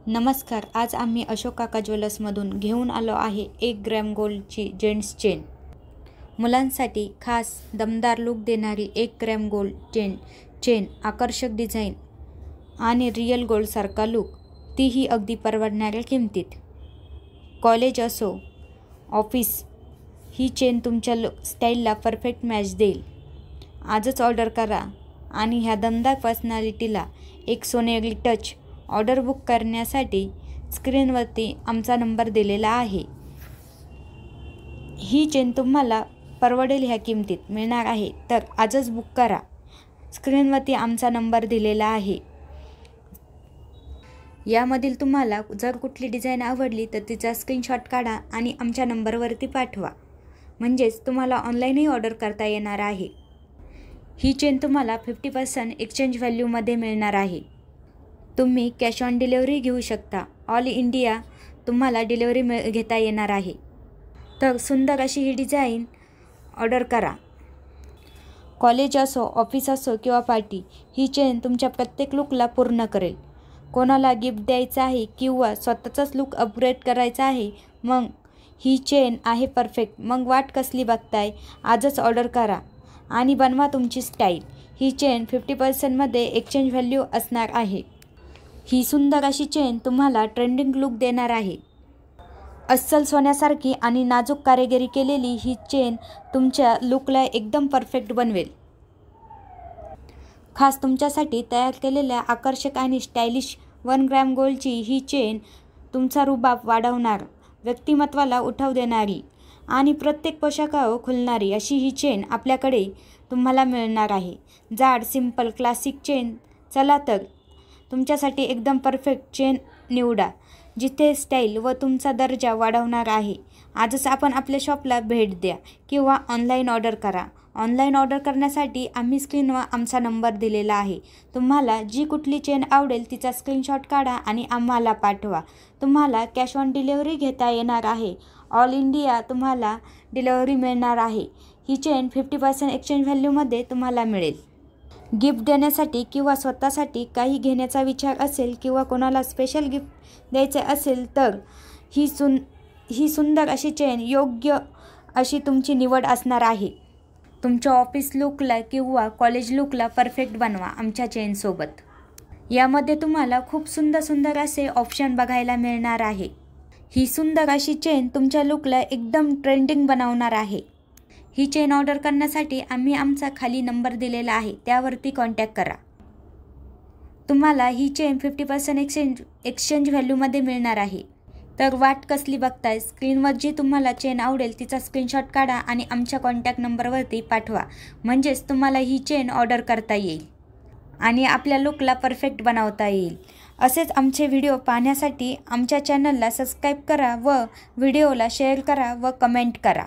नमस्कार. आज आम्ही अशोक काका ज्वेलर्समधून घेऊन आलो आहे 1 ग्रॅम गोल्डची जेंट्स चेन. मुलांसाठी खास दमदार लुक देणारी 1 ग्रॅम गोल्ड चेन, आकर्षक डिझाईन आणि रिअल गोल्डसारखा लुक, तीही अगदी परवडणाऱ्या किमतीत. कॉलेज असो ऑफिस, ही चेन तुमच्या स्टाईलला परफेक्ट मॅच देईल. आजच ऑर्डर करा आणि ह्या दमदार पर्सनॅलिटीला एक सोनेरी टच. ऑर्डर बुक करण्यासाठी स्क्रीनवरती आमचा नंबर दिलेला आहे. ही चेन तुम्हाला परवडेल ह्या किमतीत मिळणार आहे, तर आजच बुक करा. स्क्रीनवरती आमचा नंबर दिलेला आहे. यामधील तुम्हाला जर कुठली डिझाईन आवडली तर तिचा स्क्रीनशॉट काढा आणि आमच्या नंबरवरती पाठवा, म्हणजेच तुम्हाला ऑनलाईनही ऑर्डर करता येणार आहे. ही चेन तुम्हाला 50% एक्सचेंज व्हॅल्यूमध्ये मिळणार आहे. तुम्ही कॅश ऑन डिलिव्हरी घेऊ शकता. ऑल इंडिया तुम्हाला डिलिव्हरी घेता येणार आहे. तर सुंदर अशी ही डिझाईन ऑर्डर करा. कॉलेज असो ऑफिस असो किंवा पार्टी, ही चेन तुमच्या प्रत्येक लुकला पूर्ण करेल. कोणाला गिफ्ट द्यायचं आहे किंवा स्वतःचाच लुक अपग्रेड करायचा आहे, मग ही चेन आहे परफेक्ट. मग वाट कसली बघताय? आजच ऑर्डर करा आणि बनवा तुमची स्टाईल. ही चेन 50% एक्सचेंज व्हॅल्यू असणार आहे. ही सुंदर अशी चेन तुम्हाला ट्रेंडिंग लुक देणार आहे. अस्सल सोन्यासारखी आणि नाजूक कारागिरी केलेली ही चेन तुमच्या लुकला एकदम परफेक्ट बनवेल. खास तुमच्यासाठी तयार केलेल्या आकर्षक आणि स्टायलिश 1 ग्रॅम गोल्डची ही चेन तुमचा रुबाब वाढवणार, व्यक्तिमत्वाला उठाव देणारी आणि प्रत्येक पोशाखावर खुलणारी अशी ही चेन आपल्याकडे तुम्हाला मिळणार आहे. जाड, सिंपल, क्लासिक चेन. चला तर तुमच्यासाठी एकदम परफेक्ट चेन निवडा, जिथे स्टाईल व तुमचा दर्जा वाढवणार आहे. आजच आपण आपल्या शॉपला भेट द्या किंवा ऑनलाईन ऑर्डर करा. ऑनलाईन ऑर्डर करण्यासाठी आम्ही स्क्रीनवर आमचा नंबर दिलेला आहे. तुम्हाला जी कुठली चेन आवडेल तिचा स्क्रीनशॉट काढा आणि आम्हाला पाठवा. तुम्हाला कॅश ऑन डिलिव्हरी घेता येणार आहे. ऑल इंडिया तुम्हाला डिलिव्हरी मिळणार आहे. ही चेन 50% एक्सचेंज व्हॅल्यूमध्ये तुम्हाला मिळेल. गिफ्ट देण्यासाठी किंवा स्वतःसाठी काही घेण्याचा विचार असेल किंवा कोणाला स्पेशल गिफ्ट द्यायचे असेल तर ही सुंदर अशी चेन योग्य अशी तुमची निवड असणार आहे. तुमच्या ऑफिस लुकला किंवा कॉलेज लुकला परफेक्ट बनवा आमच्या चेनसोबत. यामध्ये तुम्हाला खूप सुंदर असे ऑप्शन बघायला मिळणार आहे. ही सुंदर अशी चेन तुमच्या लुकला एकदम ट्रेंडिंग बनवणार आहे. ही चेन ऑर्डर करण्यासाठी आम्ही आमचा खाली नंबर दिलेला आहे, त्यावरती कॉन्टॅक्ट करा. तुम्हाला ही चेन 50% एक्सचेंज व्हॅल्यूमध्ये मिळणार आहे. तर वाट कसली बघताय? स्क्रीनवर जी तुम्हाला चेन आवडेल तिचा स्क्रीनशॉट काढा आणि आमच्या कॉन्टॅक्ट नंबरवरती पाठवा, म्हणजेच तुम्हाला ही चेन ऑर्डर करता येईल आणि आपल्या लुकला परफेक्ट बनवता येईल. असेच आमचे व्हिडिओ पाहण्यासाठी आमच्या चॅनलला सबस्क्राईब करा व व्हिडिओला शेअर करा व कमेंट करा.